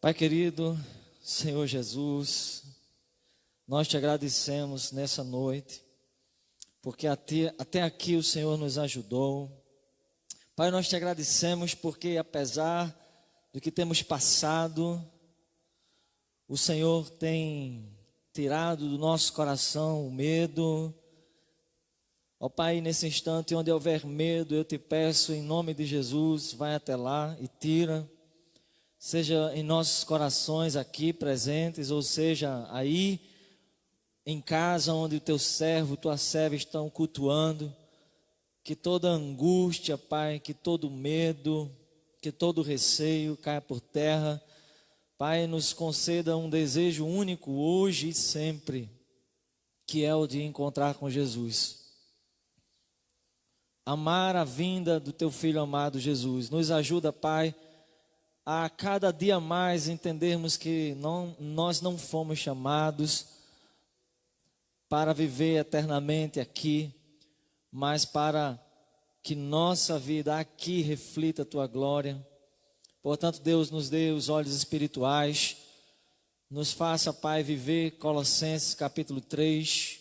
Pai querido, Senhor Jesus, nós te agradecemos nessa noite, porque até aqui o Senhor nos ajudou. Pai, nós te agradecemos porque apesar do que temos passado, o Senhor tem tirado do nosso coração o medo. Ó Pai, nesse instante onde houver medo, eu te peço em nome de Jesus, vai até lá e tira. Seja em nossos corações aqui presentes, ou seja aí em casa onde o teu servo, tua serva estão cultuando, que toda angústia, Pai, que todo medo, que todo receio caia por terra. Pai, nos conceda um desejo único hoje e sempre, que é o de encontrar com Jesus. Amar a vinda do teu Filho amado Jesus. Nos ajuda, Pai, a cada dia mais entendermos que nós não fomos chamados para viver eternamente aqui, mas para que nossa vida aqui reflita a tua glória. Portanto, Deus nos dê os olhos espirituais, nos faça, Pai, viver Colossenses capítulo 3.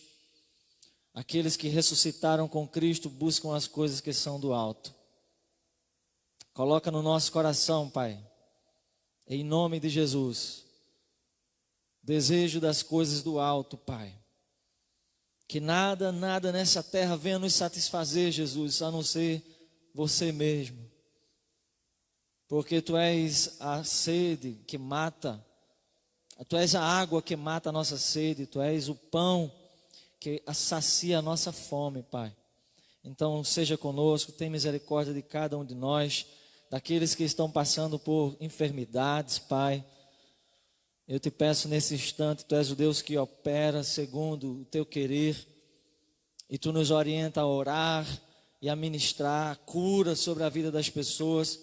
Aqueles que ressuscitaram com Cristo buscam as coisas que são do alto. Coloca no nosso coração, Pai, em nome de Jesus, desejo das coisas do alto, Pai. Que nada nessa terra venha nos satisfazer, Jesus, a não ser você mesmo. Porque Tu és a sede que mata, Tu és a água que mata a nossa sede, Tu és o pão que sacia a nossa fome, Pai. Então seja conosco, tem misericórdia de cada um de nós, daqueles que estão passando por enfermidades, Pai. Eu te peço nesse instante, Tu és o Deus que opera segundo o Teu querer, e Tu nos orienta a orar e a ministrar a cura sobre a vida das pessoas.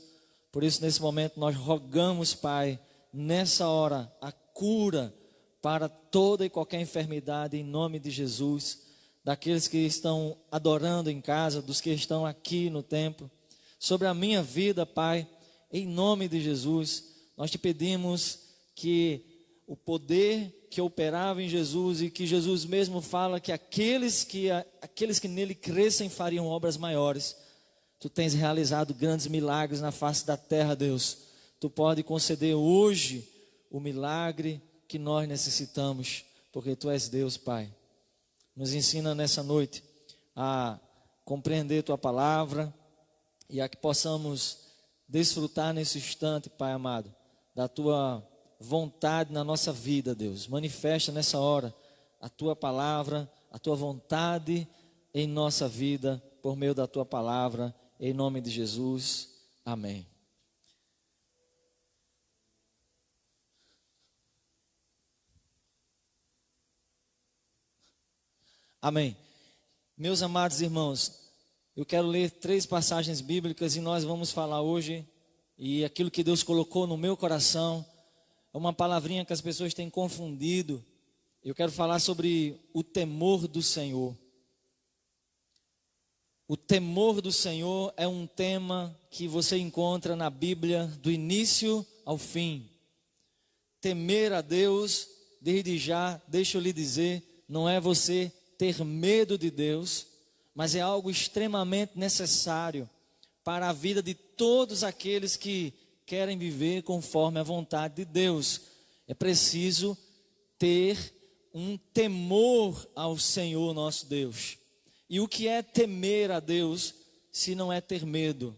Por isso, nesse momento, nós rogamos, Pai, nessa hora, a cura para toda e qualquer enfermidade, em nome de Jesus, daqueles que estão adorando em casa, dos que estão aqui no templo, sobre a minha vida, Pai, em nome de Jesus, nós te pedimos que o poder que operava em Jesus e que Jesus mesmo fala que aqueles que nele crescem fariam obras maiores. Tu tens realizado grandes milagres na face da terra, Deus. Tu pode conceder hoje o milagre que nós necessitamos, porque Tu és Deus, Pai. Nos ensina nessa noite a compreender Tua palavra e a que possamos desfrutar nesse instante, Pai amado, da Tua vontade na nossa vida, Deus. Manifesta nessa hora a Tua palavra, a Tua vontade em nossa vida, por meio da Tua palavra, em nome de Jesus. Amém. Amém. Meus amados irmãos, eu quero ler 3 passagens bíblicas e nós vamos falar hoje, e aquilo que Deus colocou no meu coração é uma palavrinha que as pessoas têm confundido. Eu quero falar sobre o temor do Senhor. O temor do Senhor é um tema que você encontra na Bíblia do início ao fim. Temer a Deus, desde já, deixa eu lhe dizer, não é você ter medo de Deus, mas é algo extremamente necessário para a vida de todos aqueles que querem viver conforme a vontade de Deus. É preciso ter um temor ao Senhor nosso Deus. E o que é temer a Deus, se não é ter medo?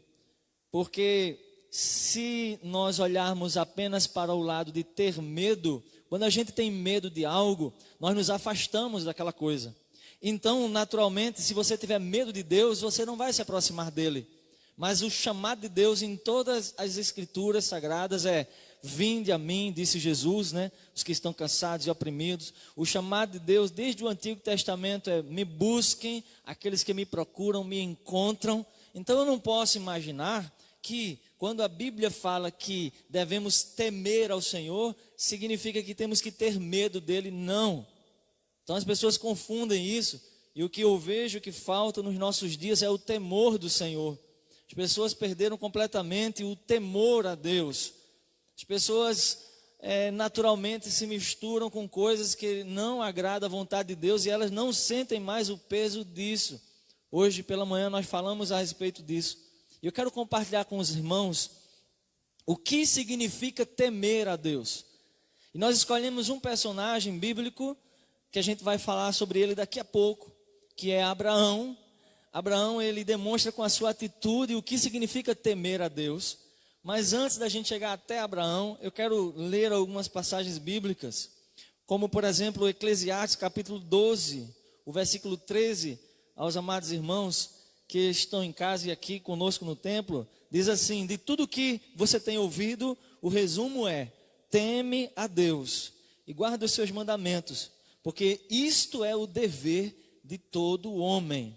Porque se nós olharmos apenas para o lado de ter medo, quando a gente tem medo de algo, nós nos afastamos daquela coisa. Então, naturalmente, se você tiver medo de Deus, você não vai se aproximar dele. Mas o chamado de Deus em todas as escrituras sagradas é: vinde a mim, disse Jesus, né? Os que estão cansados e oprimidos. O chamado de Deus desde o Antigo Testamento é: me busquem, aqueles que me procuram me encontram. Então eu não posso imaginar que quando a Bíblia fala que devemos temer ao Senhor, significa que temos que ter medo dele. Não. Então as pessoas confundem isso, e o que eu vejo que falta nos nossos dias é o temor do Senhor. As pessoas perderam completamente o temor a Deus. As pessoas naturalmente se misturam com coisas que não agradam a vontade de Deus e elas não sentem mais o peso disso. Hoje pela manhã nós falamos a respeito disso. E eu quero compartilhar com os irmãos o que significa temer a Deus. E nós escolhemos um personagem bíblico que a gente vai falar sobre ele daqui a pouco, que é Abraão. Abraão, ele demonstra com a sua atitude o que significa temer a Deus. Mas antes da gente chegar até Abraão, eu quero ler algumas passagens bíblicas, como por exemplo Eclesiastes capítulo 12, o versículo 13, aos amados irmãos que estão em casa e aqui conosco no templo, diz assim: de tudo que você tem ouvido, o resumo é: teme a Deus e guarda os seus mandamentos, porque isto é o dever de todo homem.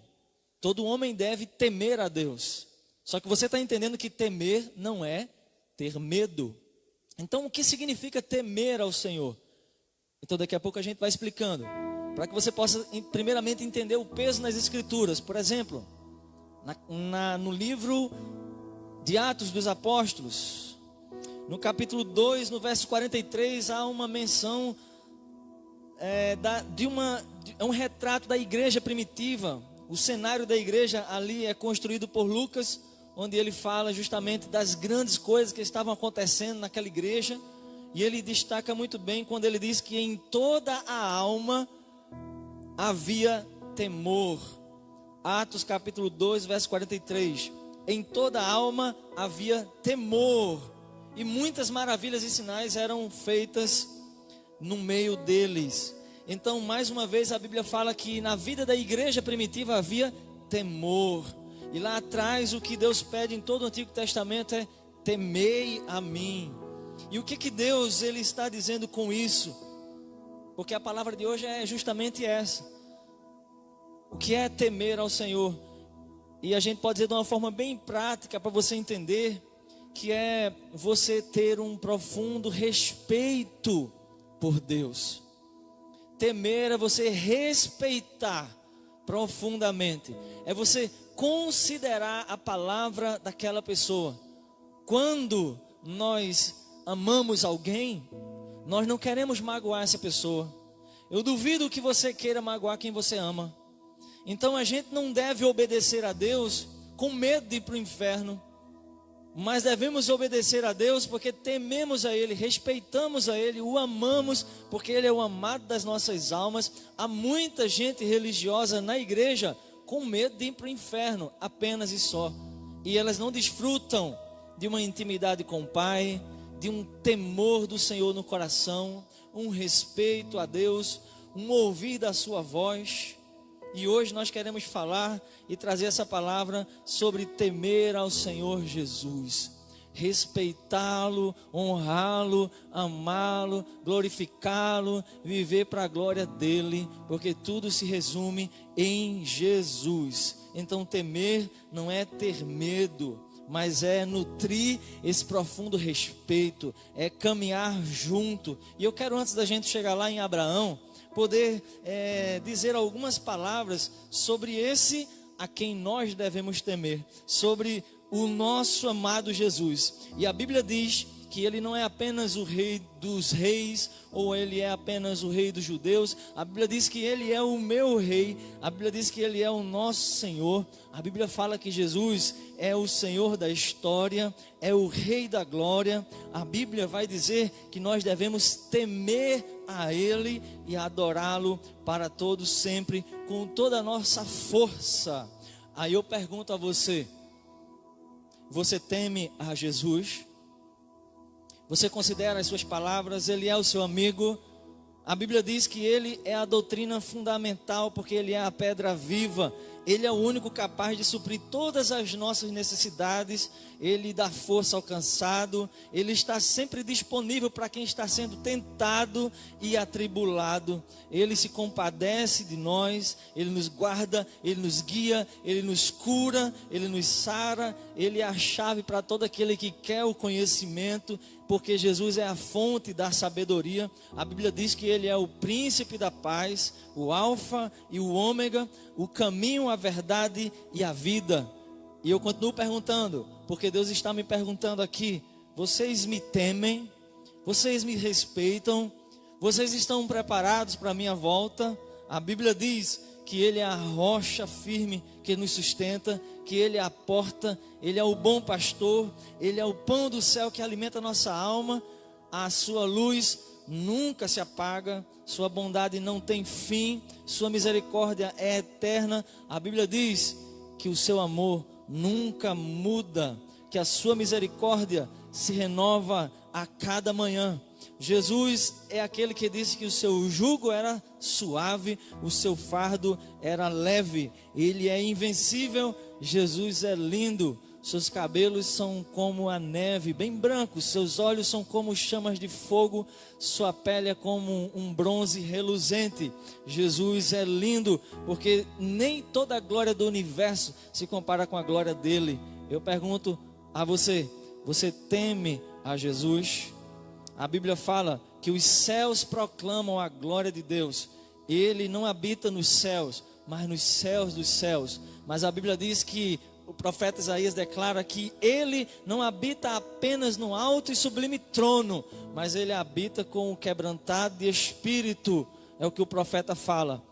Todo homem deve temer a Deus. Só que você está entendendo que temer não é ter medo. Então o que significa temer ao Senhor? Então daqui a pouco a gente vai explicando, para que você possa primeiramente entender o peso nas Escrituras. Por exemplo, no livro de Atos dos Apóstolos, no capítulo 2, no verso 43, há uma menção é um retrato da igreja primitiva. O cenário da igreja ali é construído por Lucas, onde ele fala justamente das grandes coisas que estavam acontecendo naquela igreja. E ele destaca muito bem quando ele diz que em toda a alma havia temor. Atos capítulo 2, verso 43. Em toda a alma havia temor, e muitas maravilhas e sinais eram feitas no meio deles. Então, mais uma vez, a Bíblia fala que na vida da igreja primitiva havia temor. E lá atrás, o que Deus pede em todo o Antigo Testamento é: temei a mim. E o que Deus ele está dizendo com isso? Porque a palavra de hoje é justamente essa. O que é temer ao Senhor? E a gente pode dizer de uma forma bem prática para você entender, que é você ter um profundo respeito por Deus. Temer é você respeitar profundamente, é você considerar a palavra daquela pessoa. Quando nós amamos alguém, nós não queremos magoar essa pessoa. Eu duvido que você queira magoar quem você ama. Então a gente não deve obedecer a Deus com medo de ir para o inferno, mas devemos obedecer a Deus porque tememos a Ele, respeitamos a Ele, o amamos porque Ele é o amado das nossas almas. Há muita gente religiosa na igreja com medo de ir para o inferno, apenas e só. E elas não desfrutam de uma intimidade com o Pai, de um temor do Senhor no coração, um respeito a Deus, um ouvir da sua voz. E hoje nós queremos falar e trazer essa palavra sobre temer ao Senhor Jesus, respeitá-lo, honrá-lo, amá-lo, glorificá-lo, viver para a glória dele, porque tudo se resume em Jesus. Então temer não é ter medo, mas é nutrir esse profundo respeito, é caminhar junto. E eu quero, antes da gente chegar lá em Abraão, poder dizer algumas palavras sobre esse a quem nós devemos temer, sobre o nosso amado Jesus. E a Bíblia diz que ele não é apenas o rei dos reis, ou ele é apenas o rei dos judeus. A Bíblia diz que ele é o meu rei, a Bíblia diz que ele é o nosso Senhor. A Bíblia fala que Jesus é o Senhor da história, é o Rei da glória. A Bíblia vai dizer que nós devemos temer a Ele e adorá-lo para todos sempre, com toda a nossa força. Aí eu pergunto a você: você teme a Jesus? Você considera as suas palavras? Ele é o seu amigo? A Bíblia diz que ele é a doutrina fundamental, porque ele é a pedra viva. Ele é o único capaz de suprir todas as nossas necessidades. Ele dá força ao cansado. Ele está sempre disponível para quem está sendo tentado e atribulado. Ele se compadece de nós. Ele nos guarda, Ele nos guia, Ele nos cura, Ele nos sara. Ele é a chave para todo aquele que quer o conhecimento, porque Jesus é a fonte da sabedoria. A Bíblia diz que Ele é o príncipe da paz, o alfa e o ômega, o caminho, a verdade e a vida. E eu continuo perguntando, porque Deus está me perguntando aqui: vocês me temem? Vocês me respeitam? Vocês estão preparados para a minha volta? A Bíblia diz que Ele é a rocha firme que nos sustenta, que Ele é a porta, Ele é o bom pastor, Ele é o pão do céu que alimenta a nossa alma. A sua luz nunca se apaga, sua bondade não tem fim, sua misericórdia é eterna. A Bíblia diz que o seu amor nunca muda, que a sua misericórdia se renova a cada manhã. Jesus é aquele que disse que o seu jugo era suave, o seu fardo era leve. Ele é invencível. Jesus é lindo. Seus cabelos são como a neve, bem brancos. Seus olhos são como chamas de fogo. Sua pele é como um bronze reluzente. Jesus é lindo, porque nem toda a glória do universo se compara com a glória dele. Eu pergunto a você: você teme a Jesus? A Bíblia fala que os céus proclamam a glória de Deus. Ele não habita nos céus, mas nos céus dos céus. Mas a Bíblia diz que o profeta Isaías declara que Ele não habita apenas no alto e sublime trono, mas Ele habita com o quebrantado de espírito. É o que o profeta fala.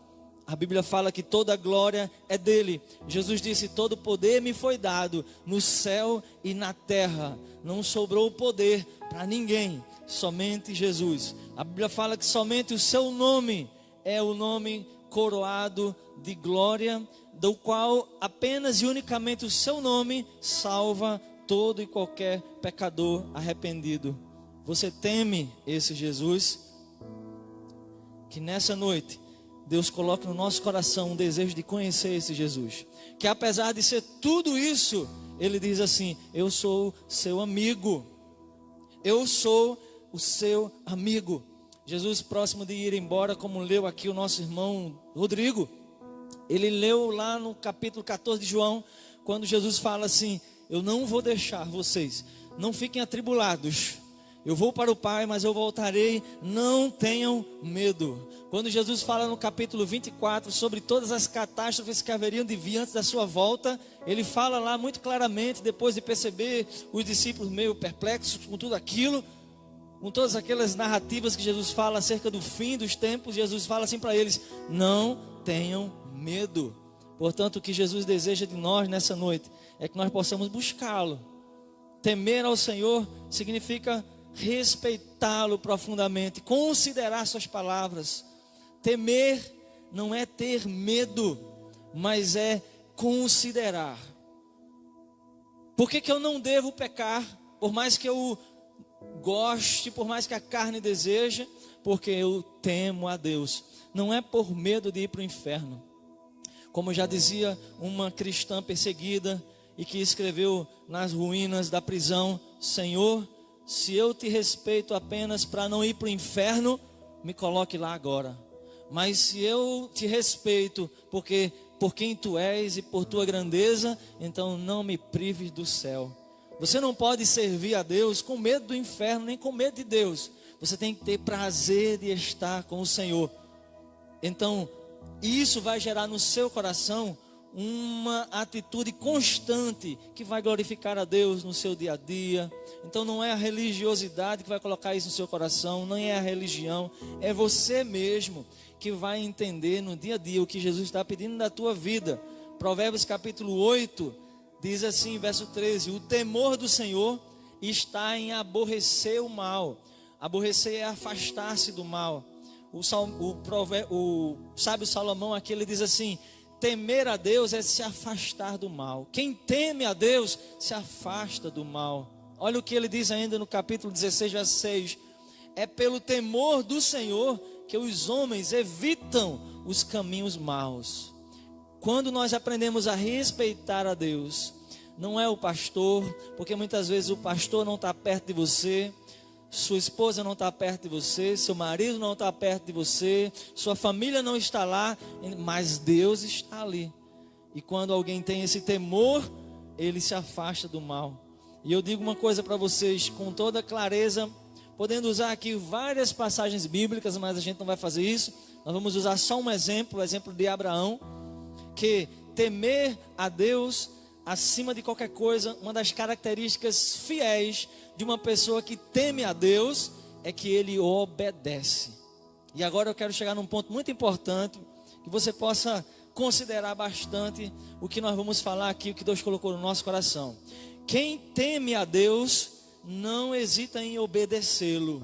A Bíblia fala que toda a glória é dele. Jesus disse: todo poder me foi dado no céu e na terra. Não sobrou poder para ninguém, somente Jesus. A Bíblia fala que somente o seu nome é o nome coroado de glória, do qual apenas e unicamente o seu nome salva todo e qualquer pecador arrependido. Você teme esse Jesus? Que nessa noite Deus coloque no nosso coração um desejo de conhecer esse Jesus, que apesar de ser tudo isso, Ele diz assim: eu sou seu amigo, eu sou o seu amigo. Jesus, próximo de ir embora, como leu aqui o nosso irmão Rodrigo, ele leu lá no capítulo 14 de João, quando Jesus fala assim: eu não vou deixar vocês, não fiquem atribulados, eu vou para o Pai, mas eu voltarei, não tenham medo. Quando Jesus fala no capítulo 24 sobre todas as catástrofes que haveriam de vir antes da sua volta, ele fala lá muito claramente, depois de perceber os discípulos meio perplexos com tudo aquilo, com todas aquelas narrativas que Jesus fala acerca do fim dos tempos, Jesus fala assim para eles: não tenham medo. Portanto, o que Jesus deseja de nós nessa noite é que nós possamos buscá-lo. Temer ao Senhor significa respeitá-lo profundamente, considerar suas palavras. Temer não é ter medo, mas é considerar. Por que eu não devo pecar, por mais que eu goste, por mais que a carne deseje? Porque eu temo a Deus. Não é por medo de ir para o inferno. Como já dizia uma cristã perseguida e que escreveu nas ruínas da prisão: Senhor, se eu te respeito apenas para não ir para o inferno, me coloque lá agora. Mas se eu te respeito porque por quem tu és e por tua grandeza, então não me prives do céu. Você não pode servir a Deus com medo do inferno, nem com medo de Deus. Você tem que ter prazer de estar com o Senhor. Então, isso vai gerar no seu coração uma atitude constante que vai glorificar a Deus no seu dia a dia. Então não é a religiosidade que vai colocar isso no seu coração, não é a religião, é você mesmo que vai entender no dia a dia o que Jesus está pedindo da tua vida. Provérbios capítulo 8 diz assim, verso 13: o temor do Senhor está em aborrecer o mal. Aborrecer é afastar-se do mal. O sábio Salomão aqui, ele diz assim: temer a Deus é se afastar do mal. Quem teme a Deus se afasta do mal. Olha o que ele diz ainda no capítulo 16, verso 6: é pelo temor do Senhor que os homens evitam os caminhos maus. Quando nós aprendemos a respeitar a Deus, não é o pastor, porque muitas vezes o pastor não está perto de você, sua esposa não está perto de você, seu marido não está perto de você, sua família não está lá, mas Deus está ali. E quando alguém tem esse temor, ele se afasta do mal. E eu digo uma coisa para vocês com toda clareza, podendo usar aqui várias passagens bíblicas, mas a gente não vai fazer isso. Nós vamos usar só um exemplo, o exemplo de Abraão, que temer a Deus acima de qualquer coisa, uma das características fiéis de uma pessoa que teme a Deus é que ele obedece. E agora eu quero chegar num ponto muito importante, que você possa considerar bastante o que nós vamos falar aqui, o que Deus colocou no nosso coração. Quem teme a Deus não hesita em obedecê-lo.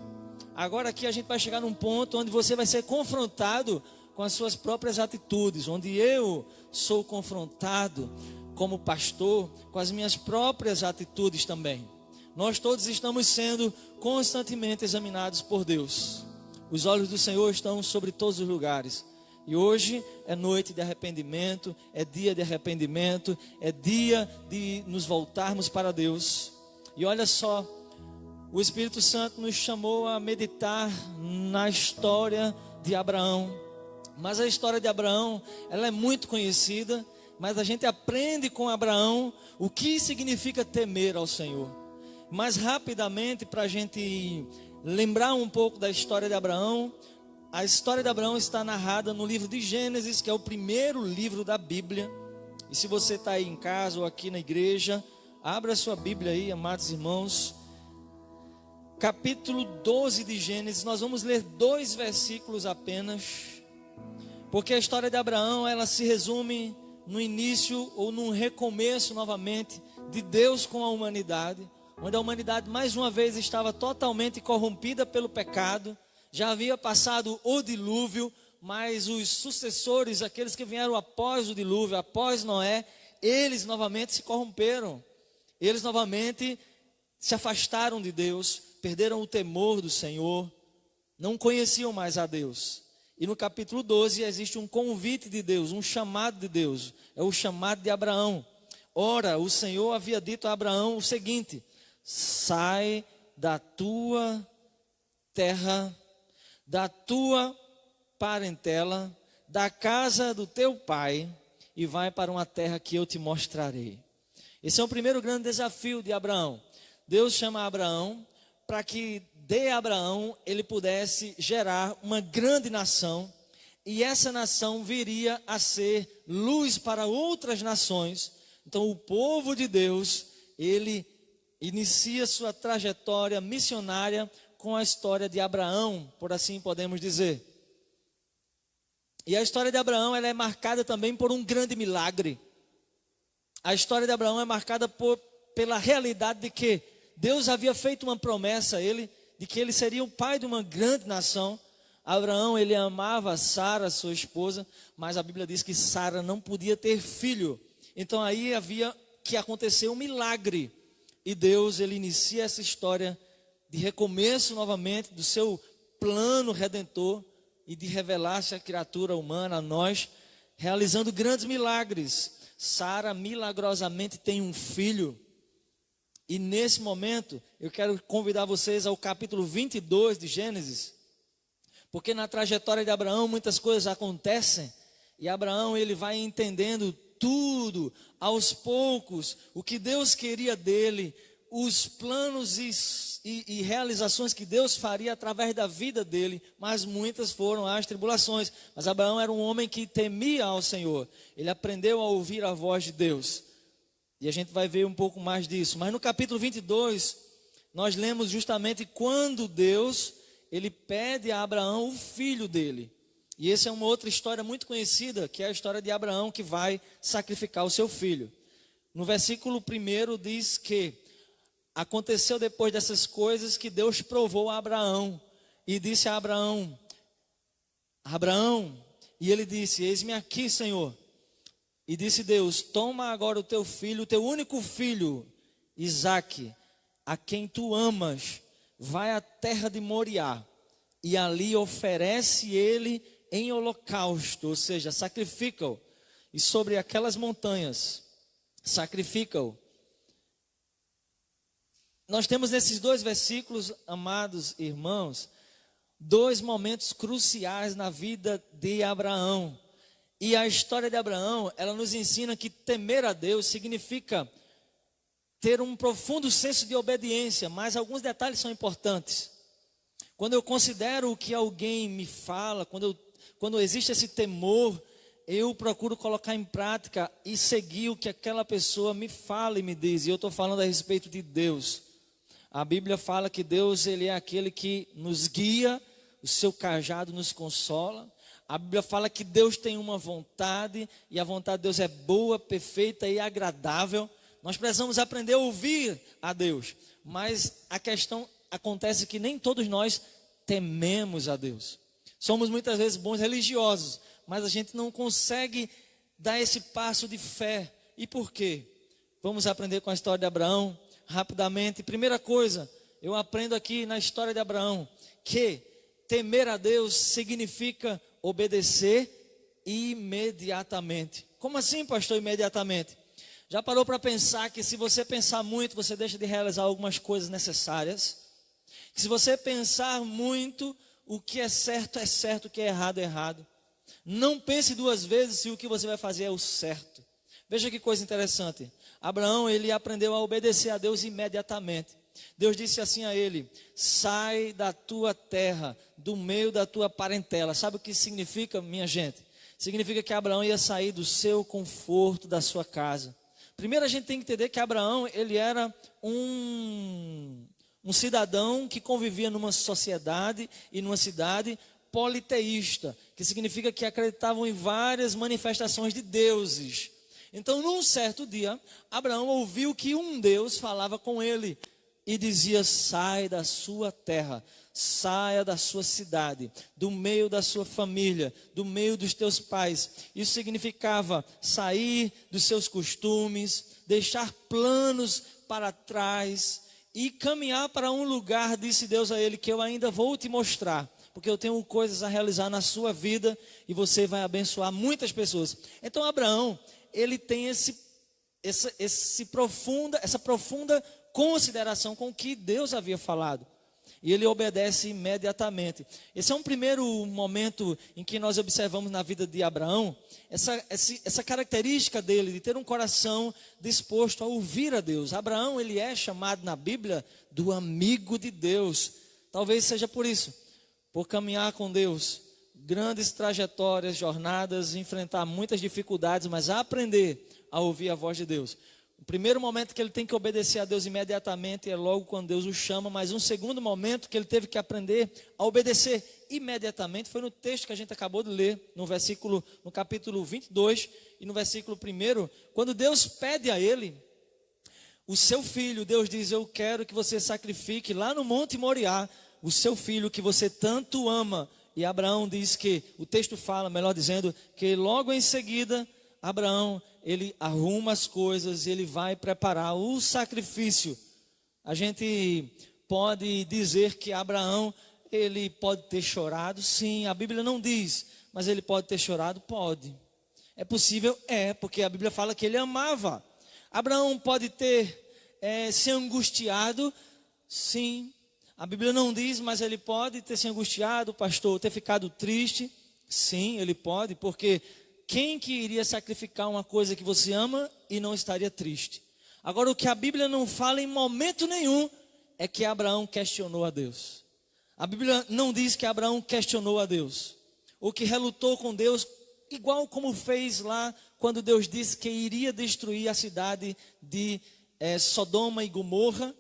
Agora aqui a gente vai chegar num ponto onde você vai ser confrontado com as suas próprias atitudes, onde eu sou confrontado como pastor com as minhas próprias atitudes também. Nós todos estamos sendo constantemente examinados por Deus. Os olhos do Senhor estão sobre todos os lugares. E hoje é noite de arrependimento, é dia de arrependimento, é dia de nos voltarmos para Deus. E olha só, o Espírito Santo nos chamou a meditar na história de Abraão. Mas a história de Abraão, ela é muito conhecida, mas a gente aprende com Abraão o que significa temer ao Senhor. Mas rapidamente, para a gente lembrar um pouco da história de Abraão, a história de Abraão está narrada no livro de Gênesis, que é o primeiro livro da Bíblia. E se você está aí em casa ou aqui na igreja, abra a sua Bíblia aí, amados irmãos. Capítulo 12 de Gênesis, nós vamos ler 2 versículos apenas. Porque a história de Abraão, ela se resume no início ou num recomeço novamente de Deus com a humanidade, onde a humanidade mais uma vez estava totalmente corrompida pelo pecado. Já havia passado o dilúvio, mas os sucessores, aqueles que vieram após o dilúvio, após Noé, eles novamente se corromperam. Eles novamente se afastaram de Deus, perderam o temor do Senhor, não conheciam mais a Deus. E no capítulo 12 existe um convite de Deus, um chamado de Deus, é o chamado de Abraão. Ora, o Senhor havia dito a Abraão o seguinte: sai da tua terra, da tua parentela, da casa do teu pai, e vai para uma terra que eu te mostrarei. Esse é o primeiro grande desafio de Abraão. Deus chama Abraão para que de Abraão ele pudesse gerar uma grande nação, e essa nação viria a ser luz para outras nações. Então o povo de Deus, ele inicia sua trajetória missionária com a história de Abraão, por assim podemos dizer. E a história de Abraão, ela é marcada também por um grande milagre. A história de Abraão é marcada pela realidade de que Deus havia feito uma promessa a ele, de que ele seria o pai de uma grande nação. Abraão, ele amava Sara, sua esposa, mas a Bíblia diz que Sara não podia ter filho. Então aí havia que acontecer um milagre. E Deus, ele inicia essa história de recomeço novamente do seu plano redentor e de revelar-se à criatura humana, a nós, realizando grandes milagres. Sara milagrosamente tem um filho. E nesse momento, eu quero convidar vocês ao capítulo 22 de Gênesis, porque na trajetória de Abraão muitas coisas acontecem, e Abraão ele vai entendendo tudo, aos poucos, o que Deus queria dele, os planos e realizações que Deus faria através da vida dele, mas muitas foram as tribulações. Mas Abraão era um homem que temia ao Senhor, ele aprendeu a ouvir a voz de Deus. E a gente vai ver um pouco mais disso. Mas no capítulo 22, nós lemos justamente quando Deus, ele pede a Abraão o filho dele. E essa é uma outra história muito conhecida, que é a história de Abraão que vai sacrificar o seu filho. No versículo 1 diz que aconteceu depois dessas coisas que Deus provou a Abraão. E disse a Abraão, Abraão, e ele disse, eis-me aqui, Senhor. E disse Deus, toma agora o teu filho, o teu único filho, Isaque, a quem tu amas, vai à terra de Moriá, e ali oferece ele em holocausto, ou seja, sacrifica-o, e sobre aquelas montanhas, sacrifica-o. Nós temos nesses 2 versículos, amados irmãos, 2 momentos cruciais na vida de Abraão. E a história de Abraão, ela nos ensina que temer a Deus significa ter um profundo senso de obediência, mas alguns detalhes são importantes. Quando eu considero o que alguém me fala, quando existe esse temor, eu procuro colocar em prática e seguir o que aquela pessoa me fala e me diz. E eu estou falando a respeito de Deus. A Bíblia fala que Deus, ele é aquele que nos guia, o seu cajado nos consola. A Bíblia fala que Deus tem uma vontade, e a vontade de Deus é boa, perfeita e agradável. Nós precisamos aprender a ouvir a Deus, mas a questão acontece que nem todos nós tememos a Deus. Somos muitas vezes bons religiosos, mas a gente não consegue dar esse passo de fé. E por quê? Vamos aprender com a história de Abraão rapidamente. Primeira coisa, eu aprendo aqui na história de Abraão que temer a Deus significa obedecer imediatamente. Como assim, pastor, imediatamente? Já parou para pensar que se você pensar muito, você deixa de realizar algumas coisas necessárias? Que se você pensar muito, o que é certo, o que é errado. Não pense duas vezes se o que você vai fazer é o certo. Veja que coisa interessante. Abraão, ele aprendeu a obedecer a Deus imediatamente. Deus disse assim a ele: sai da tua terra, do meio da tua parentela. Sabe o que significa, minha gente? Significa que Abraão ia sair do seu conforto, da sua casa. Primeiro a gente tem que entender que Abraão, ele era um cidadão que convivia numa sociedade e numa cidade politeísta, que significa que acreditavam em várias manifestações de deuses. Então, num certo dia, Abraão ouviu que um Deus falava com ele e dizia: sai da sua terra, saia da sua cidade, do meio da sua família, do meio dos teus pais. Isso significava sair dos seus costumes, deixar planos para trás e caminhar para um lugar, disse Deus a ele, que eu ainda vou te mostrar, porque eu tenho coisas a realizar na sua vida e você vai abençoar muitas pessoas. Então Abraão, ele tem essa profunda consideração com o que Deus havia falado. E ele obedece imediatamente. Esse é um primeiro momento em que nós observamos na vida de Abraão, essa característica dele, de ter um coração disposto a ouvir a Deus. Abraão, ele é chamado na Bíblia do amigo de Deus. Talvez seja por isso, por caminhar com Deus, grandes trajetórias, jornadas, enfrentar muitas dificuldades, mas aprender a ouvir a voz de Deus. O primeiro momento que ele tem que obedecer a Deus imediatamente é logo quando Deus o chama, mas um segundo momento que ele teve que aprender a obedecer imediatamente foi no texto que a gente acabou de ler, no capítulo 22 e no versículo 1, quando Deus pede a ele o seu filho. Deus diz: eu quero que você sacrifique lá no Monte Moriá o seu filho que você tanto ama. E Abraão diz que, o texto fala, melhor dizendo, que logo em seguida Abraão, ele arruma as coisas, ele vai preparar o sacrifício. A gente pode dizer que Abraão, ele pode ter chorado, sim, a Bíblia não diz, mas ele pode ter chorado, pode. É possível? É, porque a Bíblia fala que ele amava. Abraão pode ter se angustiado, sim. A Bíblia não diz, mas ele pode ter se angustiado, pastor, ter ficado triste, sim, ele pode, porque quem que iria sacrificar uma coisa que você ama e não estaria triste? Agora, o que a Bíblia não fala em momento nenhum é que Abraão questionou a Deus. A Bíblia não diz que Abraão questionou a Deus, ou que relutou com Deus, igual como fez lá quando Deus disse que iria destruir a cidade de Sodoma e Gomorra.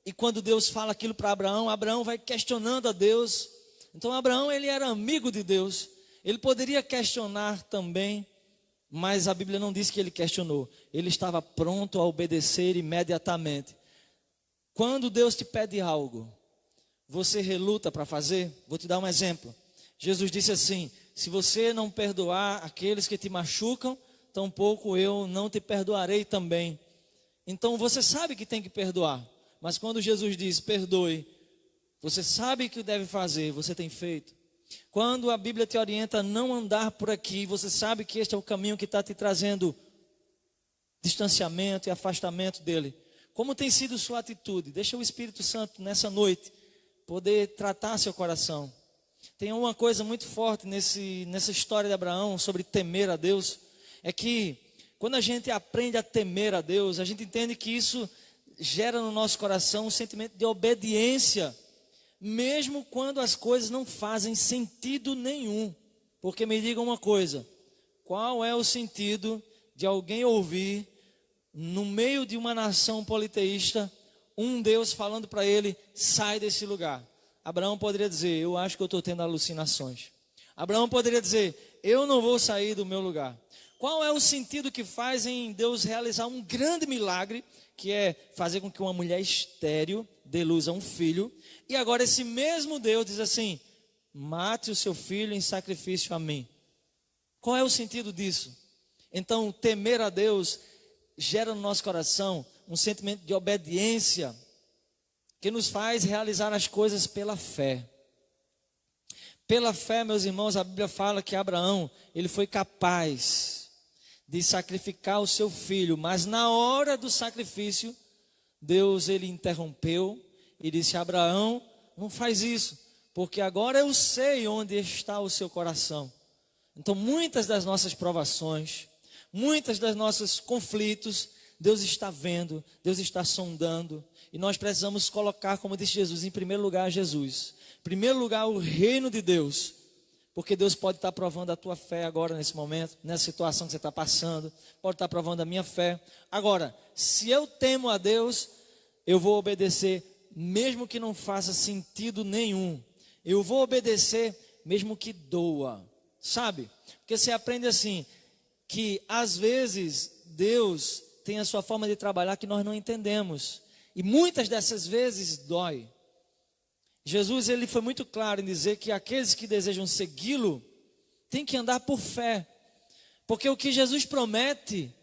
E quando Deus fala aquilo para Abraão, Abraão vai questionando a Deus. Então Abraão, ele era amigo de Deus. Ele poderia questionar também, mas a Bíblia não diz que ele questionou. Ele estava pronto a obedecer imediatamente. Quando Deus te pede algo, você reluta para fazer? Vou te dar um exemplo. Jesus disse assim: se você não perdoar aqueles que te machucam, tampouco eu não te perdoarei também. Então você sabe que tem que perdoar, mas quando Jesus diz perdoe, você sabe o que deve fazer, você tem feito. Quando a Bíblia te orienta a não andar por aqui, você sabe que este é o caminho que está te trazendo distanciamento e afastamento dele. Como tem sido sua atitude? Deixa o Espírito Santo nessa noite poder tratar seu coração. Tem uma coisa muito forte nessa história de Abraão sobre temer a Deus, é que quando a gente aprende a temer a Deus, a gente entende que isso gera no nosso coração um sentimento de obediência, mesmo quando as coisas não fazem sentido nenhum. Porque me diga uma coisa: qual é o sentido de alguém ouvir, no meio de uma nação politeísta, um Deus falando para ele: sai desse lugar. Abraão poderia dizer: eu acho que eu estou tendo alucinações. Abraão poderia dizer: eu não vou sair do meu lugar. Qual é o sentido que faz em Deus realizar um grande milagre, que é fazer com que uma mulher estéril dê luz a um filho, e agora esse mesmo Deus diz assim: mate o seu filho em sacrifício a mim? Qual é o sentido disso? Então, temer a Deus gera no nosso coração um sentimento de obediência, que nos faz realizar as coisas pela fé. Pela fé, meus irmãos, a Bíblia fala que Abraão, ele foi capaz de sacrificar o seu filho, mas na hora do sacrifício, Deus ele interrompeu e disse: Abraão, não faz isso, porque agora eu sei onde está o seu coração. Então, muitas das nossas provações, muitas das nossos conflitos, Deus está vendo, Deus está sondando, e nós precisamos colocar, como disse Jesus, em primeiro lugar Jesus, em primeiro lugar o reino de Deus, porque Deus pode estar provando a tua fé agora nesse momento, nessa situação que você está passando, pode estar provando a minha fé. Agora, se eu temo a Deus, eu vou obedecer, mesmo que não faça sentido nenhum, eu vou obedecer, mesmo que doa, sabe? Porque você aprende assim, que às vezes Deus tem a sua forma de trabalhar que nós não entendemos, e muitas dessas vezes dói. Jesus ele foi muito claro em dizer que aqueles que desejam segui-lo têm que andar por fé, porque o que Jesus promete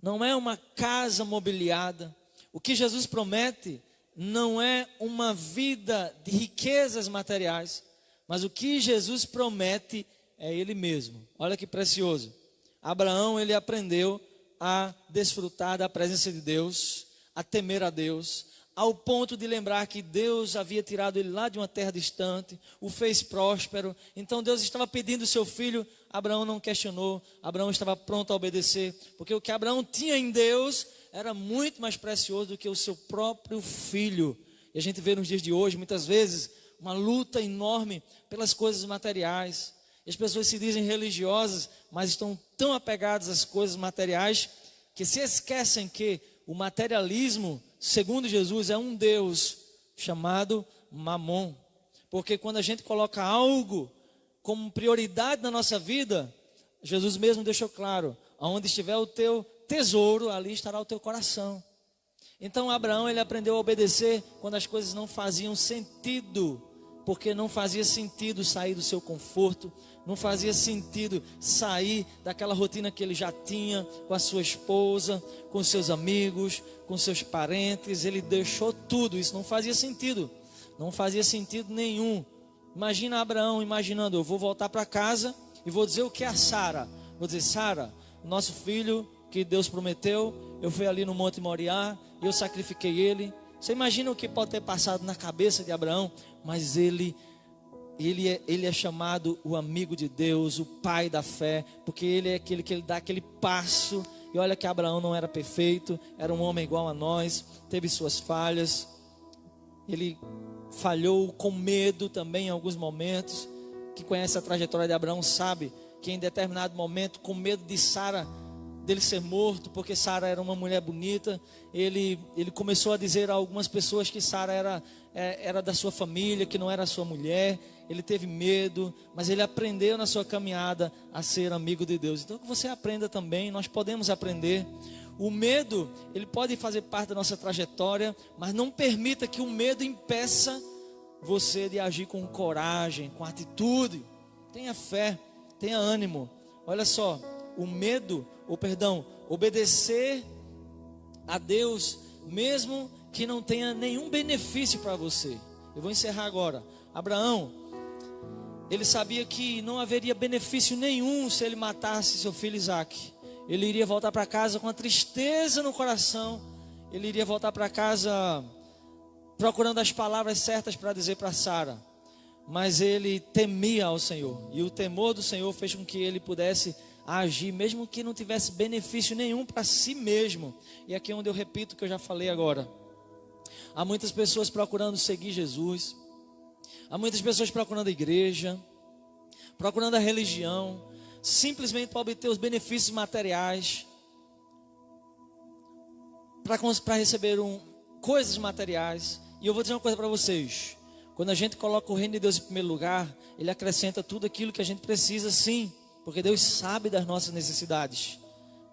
não é uma casa mobiliada, o que Jesus promete não é uma vida de riquezas materiais, mas o que Jesus promete é Ele mesmo. Olha que precioso. Abraão ele aprendeu a desfrutar da presença de Deus, a temer a Deus, ao ponto de lembrar que Deus havia tirado ele lá de uma terra distante, o fez próspero. Então Deus estava pedindo o seu filho. Abraão não questionou, Abraão estava pronto a obedecer, porque o que Abraão tinha em Deus era muito mais precioso do que o seu próprio filho. E a gente vê nos dias de hoje, muitas vezes, uma luta enorme pelas coisas materiais. E as pessoas se dizem religiosas, mas estão tão apegadas às coisas materiais, que se esquecem que o materialismo, segundo Jesus, é um Deus chamado Mamon. Porque quando a gente coloca algo como prioridade na nossa vida, Jesus mesmo deixou claro: aonde estiver o teu tesouro, ali estará o teu coração. Então Abraão ele aprendeu a obedecer quando as coisas não faziam sentido, porque não fazia sentido sair do seu conforto, não fazia sentido sair daquela rotina que ele já tinha com a sua esposa, com seus amigos, com seus parentes. Ele deixou tudo, isso não fazia sentido, não fazia sentido nenhum. Imagina Abraão imaginando: eu vou voltar para casa e vou dizer o que a Sara? Vou dizer: Sara, nosso filho que Deus prometeu, eu fui ali no Monte Moriá e eu sacrifiquei ele. Você imagina o que pode ter passado na cabeça de Abraão? Mas ele é chamado o amigo de Deus, o pai da fé, porque ele é aquele que ele dá aquele passo. E olha que Abraão não era perfeito, era um homem igual a nós, teve suas falhas, ele falhou com medo também em alguns momentos. Quem conhece a trajetória de Abraão sabe que em determinado momento, com medo de Sara, dele ser morto, porque Sara era uma mulher bonita, ele começou a dizer a algumas pessoas que Sara era da sua família, que não era a sua mulher. Ele teve medo, mas ele aprendeu na sua caminhada a ser amigo de Deus. Então que você aprenda também, nós podemos aprender. O medo, ele pode fazer parte da nossa trajetória, mas não permita que o medo impeça você de agir com coragem, com atitude. Tenha fé, tenha ânimo. Olha só, obedecer a Deus, mesmo que não tenha nenhum benefício para você. Eu vou encerrar agora. Abraão, ele sabia que não haveria benefício nenhum se ele matasse seu filho Isaque. Ele iria voltar para casa com a tristeza no coração. Ele iria voltar para casa procurando as palavras certas para dizer para Sara. Mas ele temia ao Senhor, e o temor do Senhor fez com que ele pudesse agir, mesmo que não tivesse benefício nenhum para si mesmo. E aqui é onde eu repito o que eu já falei agora. Há muitas pessoas procurando seguir Jesus, há muitas pessoas procurando a igreja, procurando a religião, simplesmente para obter os benefícios materiais, para receber coisas materiais. E eu vou dizer uma coisa para vocês: quando a gente coloca o reino de Deus em primeiro lugar, Ele acrescenta tudo aquilo que a gente precisa, sim, porque Deus sabe das nossas necessidades.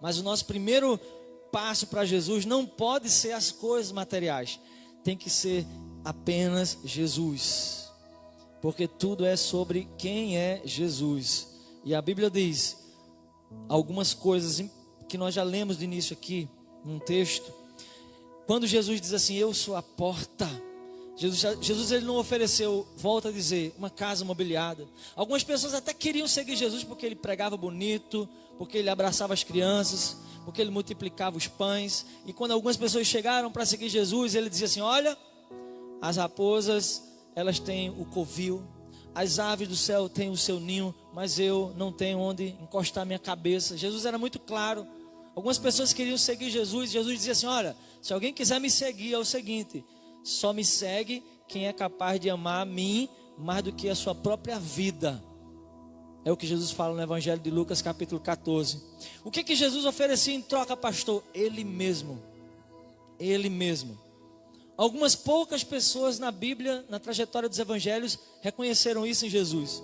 Mas o nosso primeiro passo para Jesus não pode ser as coisas materiais, tem que ser apenas Jesus, porque tudo é sobre quem é Jesus. E a Bíblia diz algumas coisas que nós já lemos de início aqui, num texto. Quando Jesus diz assim, eu sou a porta, Jesus ele não ofereceu, volta a dizer, uma casa mobiliada. Algumas pessoas até queriam seguir Jesus porque ele pregava bonito, porque ele abraçava as crianças, porque ele multiplicava os pães. E quando algumas pessoas chegaram para seguir Jesus, ele dizia assim, olha, as raposas, elas têm o covil, as aves do céu têm o seu ninho, mas eu não tenho onde encostar minha cabeça. Jesus era muito claro. Algumas pessoas queriam seguir Jesus, Jesus dizia assim, olha, se alguém quiser me seguir, é o seguinte, só me segue quem é capaz de amar a mim mais do que a sua própria vida. É o que Jesus fala no Evangelho de Lucas capítulo 14. O que Jesus oferecia em troca, pastor? Ele mesmo. Ele mesmo. Algumas poucas pessoas na Bíblia, na trajetória dos Evangelhos, reconheceram isso em Jesus.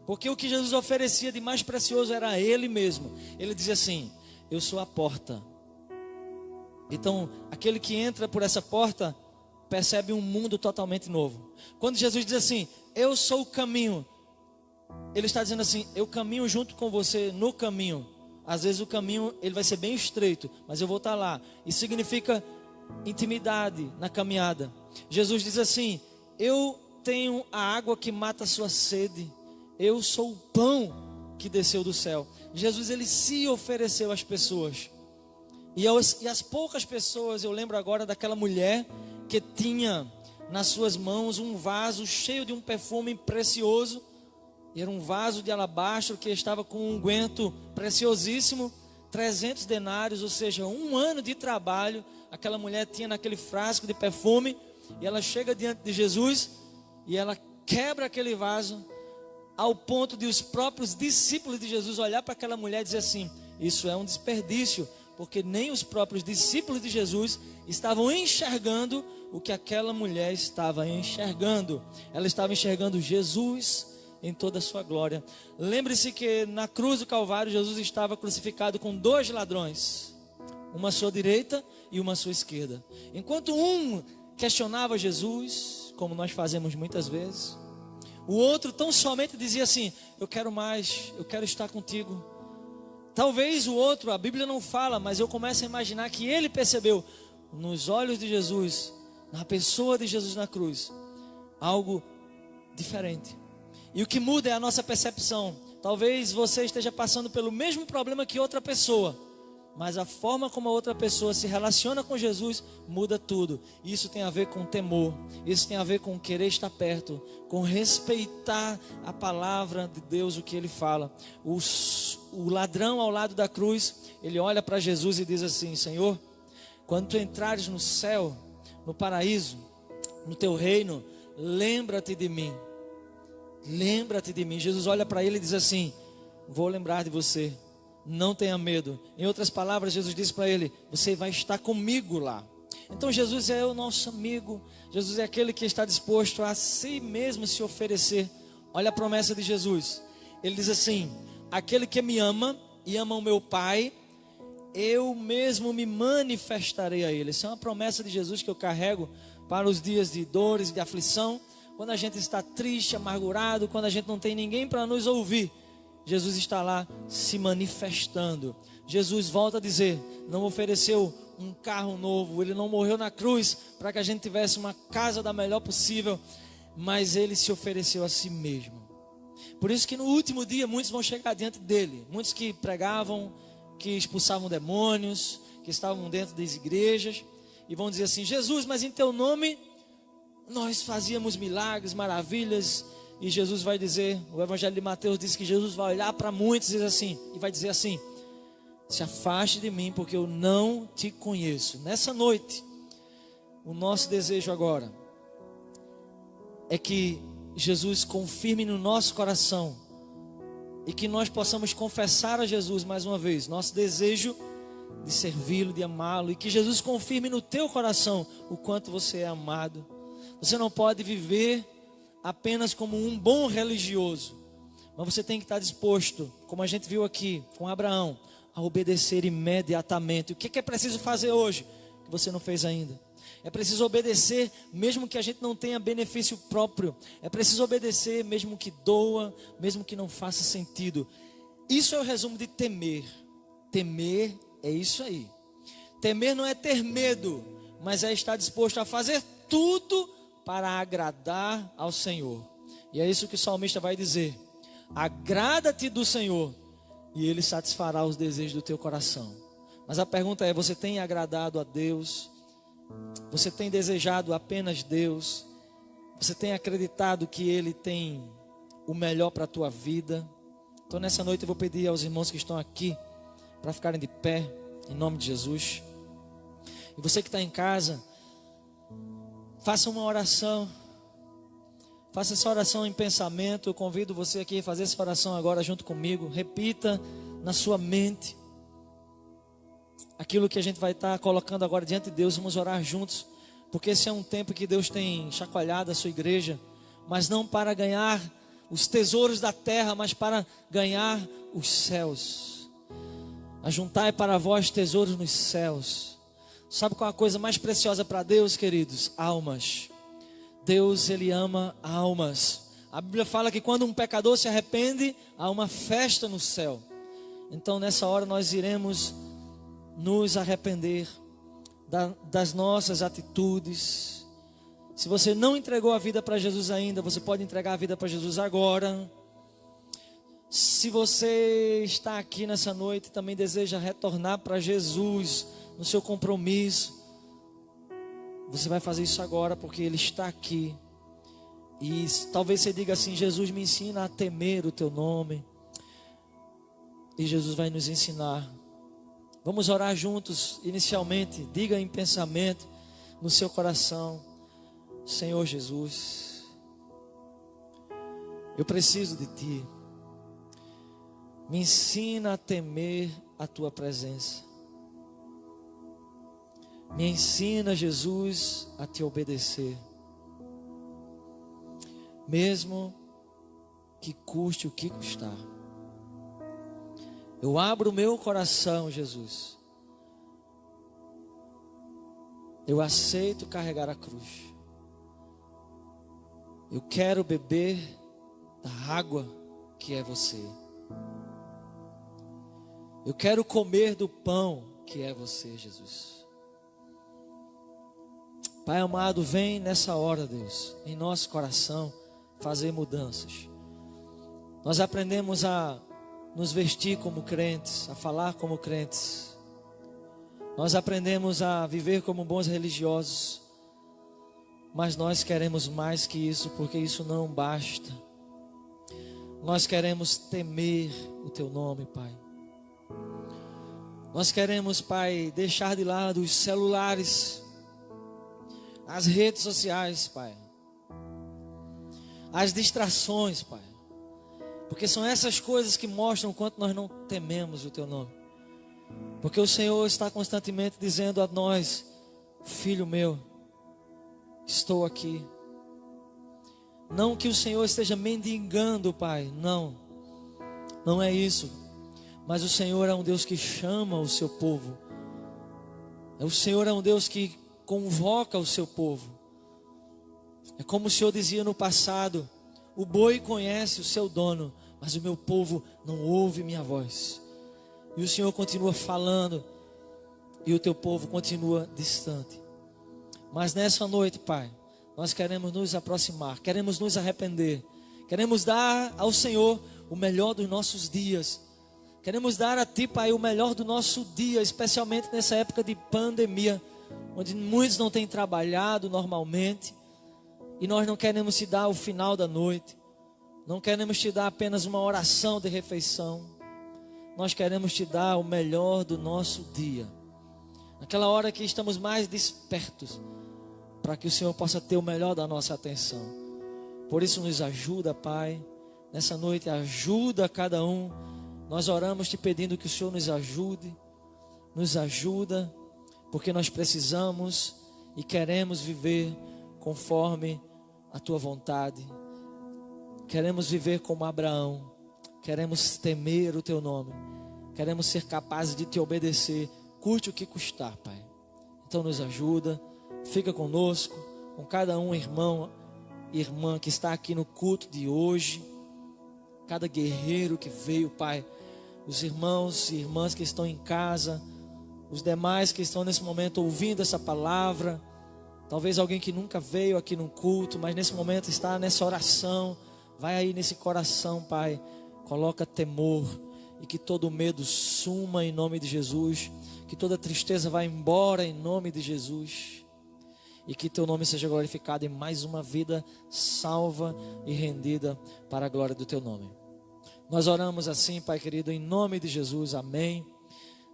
Porque o que Jesus oferecia de mais precioso era Ele mesmo. Ele dizia assim, eu sou a porta. Então, aquele que entra por essa porta percebe um mundo totalmente novo. Quando Jesus diz assim, eu sou o caminho, Ele está dizendo assim, eu caminho junto com você no caminho. Às vezes o caminho ele vai ser bem estreito, mas eu vou estar lá. Isso significa intimidade na caminhada. Jesus diz assim, eu tenho a água que mata a sua sede. Eu sou o pão que desceu do céu. Jesus ele se ofereceu às pessoas. E as poucas pessoas, eu lembro agora daquela mulher que tinha nas suas mãos um vaso cheio de um perfume precioso. Era um vaso de alabastro que estava com um unguento preciosíssimo, 300 denários, ou seja, um ano de trabalho. Aquela mulher tinha naquele frasco de perfume, e ela chega diante de Jesus, e ela quebra aquele vaso, ao ponto de os próprios discípulos de Jesus olhar para aquela mulher e dizer assim, isso é um desperdício, porque nem os próprios discípulos de Jesus estavam enxergando o que aquela mulher estava enxergando. Ela estava enxergando Jesus em toda a sua glória. Lembre-se que na cruz do Calvário Jesus estava crucificado com 2 ladrões, uma à sua direita e uma à sua esquerda. Enquanto um questionava Jesus, como nós fazemos muitas vezes, o outro tão somente dizia assim, eu quero mais, eu quero estar contigo. Talvez o outro, a Bíblia não fala, mas eu começo a imaginar que ele percebeu nos olhos de Jesus, na pessoa de Jesus na cruz, algo diferente. E o que muda é a nossa percepção. Talvez você esteja passando pelo mesmo problema que outra pessoa, mas a forma como a outra pessoa se relaciona com Jesus muda tudo. Isso tem a ver com temor, isso tem a ver com querer estar perto, com respeitar a palavra de Deus, o que Ele fala. O ladrão ao lado da cruz, ele olha para Jesus e diz assim, Senhor, quando tu entrares no céu, no paraíso, no teu reino, lembra-te de mim. Lembra-te de mim. Jesus olha para ele e diz assim, vou lembrar de você, não tenha medo. Em outras palavras, Jesus diz para ele, você vai estar comigo lá. Então Jesus é o nosso amigo. Jesus é aquele que está disposto a si mesmo se oferecer. Olha a promessa de Jesus. Ele diz assim, aquele que me ama e ama o meu Pai, eu mesmo me manifestarei a ele. Essa é uma promessa de Jesus que eu carrego para os dias de dores, de aflição. Quando a gente está triste, amargurado, quando a gente não tem ninguém para nos ouvir, Jesus está lá se manifestando. Jesus, volta a dizer, não ofereceu um carro novo, Ele não morreu na cruz para que a gente tivesse uma casa da melhor possível, mas Ele se ofereceu a si mesmo. Por isso que no último dia muitos vão chegar diante dEle, muitos que pregavam, que expulsavam demônios, que estavam dentro das igrejas, e vão dizer assim, Jesus, mas em Teu nome nós fazíamos milagres, maravilhas. E Jesus vai dizer, o Evangelho de Mateus diz que Jesus vai olhar para muitos e vai dizer assim, se afaste de mim porque eu não te conheço. Nessa noite, o nosso desejo agora é que Jesus confirme no nosso coração e que nós possamos confessar a Jesus mais uma vez. Nosso desejo de servi-lo, de amá-lo, e que Jesus confirme no teu coração o quanto você é amado. Você não pode viver apenas como um bom religioso, mas você tem que estar disposto, como a gente viu aqui com Abraão, a obedecer imediatamente. O que é preciso fazer hoje, que você não fez ainda? É preciso obedecer, mesmo que a gente não tenha benefício próprio. É preciso obedecer, mesmo que doa, mesmo que não faça sentido. Isso é o resumo de temer. Temer é isso aí. Temer não é ter medo, mas é estar disposto a fazer tudo para agradar ao Senhor. E é isso que o salmista vai dizer: agrada-te do Senhor e Ele satisfará os desejos do teu coração. Mas a pergunta é: você tem agradado a Deus? Você tem desejado apenas Deus? Você tem acreditado que Ele tem o melhor para a tua vida? Então nessa noite eu vou pedir aos irmãos que estão aqui para ficarem de pé, em nome de Jesus. E você que está em casa, faça uma oração. Faça essa oração em pensamento. Eu convido você aqui a fazer essa oração agora junto comigo. Repita na sua mente aquilo que a gente vai estar colocando agora diante de Deus. Vamos orar juntos, porque esse é um tempo que Deus tem chacoalhado a sua igreja, mas não para ganhar os tesouros da terra, mas para ganhar os céus. Ajuntai para vós tesouros nos céus. Sabe qual é a coisa mais preciosa para Deus, queridos? Almas. Deus, Ele ama almas. A Bíblia fala que quando um pecador se arrepende, há uma festa no céu. Então nessa hora nós iremos nos arrepender das nossas atitudes. Se você não entregou a vida para Jesus ainda, você pode entregar a vida para Jesus agora. Se você está aqui nessa noite e também deseja retornar para Jesus no seu compromisso, você vai fazer isso agora, porque Ele está aqui. E talvez você diga assim: Jesus, me ensina a temer o teu nome. E Jesus vai nos ensinar. Vamos orar juntos inicialmente. Diga em pensamento no seu coração: Senhor Jesus, eu preciso de Ti. Me ensina a temer a Tua presença. Me ensina, Jesus, a Te obedecer, mesmo que custe o que custar. Eu abro o meu coração, Jesus. Eu aceito carregar a cruz. Eu quero beber da água que é você. Eu quero comer do pão que é você, Jesus. Pai amado, vem nessa hora, Deus, em nosso coração, fazer mudanças. Nós aprendemos a nos vestir como crentes, a falar como crentes. Nós aprendemos a viver como bons religiosos. Mas nós queremos mais que isso, porque isso não basta. Nós queremos temer o Teu nome, Pai. Nós queremos, Pai, deixar de lado os celulares, as redes sociais, Pai, as distrações, Pai, porque são essas coisas que mostram o quanto nós não tememos o Teu nome. Porque o Senhor está constantemente dizendo a nós: filho meu, estou aqui. Não que o Senhor esteja mendigando, Pai, não é isso. Mas o Senhor é um Deus que chama o seu povo. O Senhor é um Deus que convoca o seu povo. É como o Senhor dizia no passado: o boi conhece o seu dono, mas o meu povo não ouve minha voz. E o Senhor continua falando, e o teu povo continua distante. Mas nessa noite, Pai, nós queremos nos aproximar, queremos nos arrepender, queremos dar ao Senhor o melhor dos nossos dias. Queremos dar a Ti, Pai, o melhor do nosso dia, especialmente nessa época de pandemia, onde muitos não têm trabalhado normalmente. E nós não queremos Te dar o final da noite, não queremos Te dar apenas uma oração de refeição. Nós queremos Te dar o melhor do nosso dia, naquela hora que estamos mais despertos, para que o Senhor possa ter o melhor da nossa atenção. Por isso nos ajuda, Pai, nessa noite ajuda cada um. Nós oramos Te pedindo que o Senhor nos ajude, nos ajuda, porque nós precisamos e queremos viver conforme a tua vontade. Queremos viver como Abraão, queremos temer o teu nome, queremos ser capazes de te obedecer, custe o que custar, Pai. Então nos ajuda, fica conosco, com cada um, irmão e irmã que está aqui no culto de hoje, cada guerreiro que veio, Pai, os irmãos e irmãs que estão em casa, os demais que estão nesse momento ouvindo essa palavra, talvez alguém que nunca veio aqui no culto, mas nesse momento está nessa oração, vai aí nesse coração, Pai, coloca temor, e que todo medo suma em nome de Jesus, que toda tristeza vá embora em nome de Jesus, e que teu nome seja glorificado em mais uma vida salva e rendida para a glória do teu nome. Nós oramos assim, Pai querido, em nome de Jesus, amém,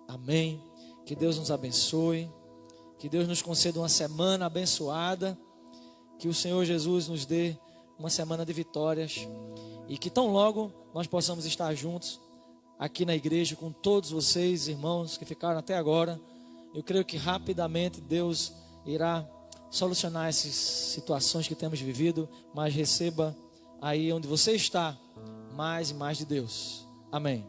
amém. Que Deus nos abençoe, que Deus nos conceda uma semana abençoada, que o Senhor Jesus nos dê uma semana de vitórias, e que tão logo nós possamos estar juntos aqui na igreja com todos vocês, irmãos que ficaram até agora. Eu creio que rapidamente Deus irá solucionar essas situações que temos vivido, mas receba aí onde você está mais e mais de Deus. Amém.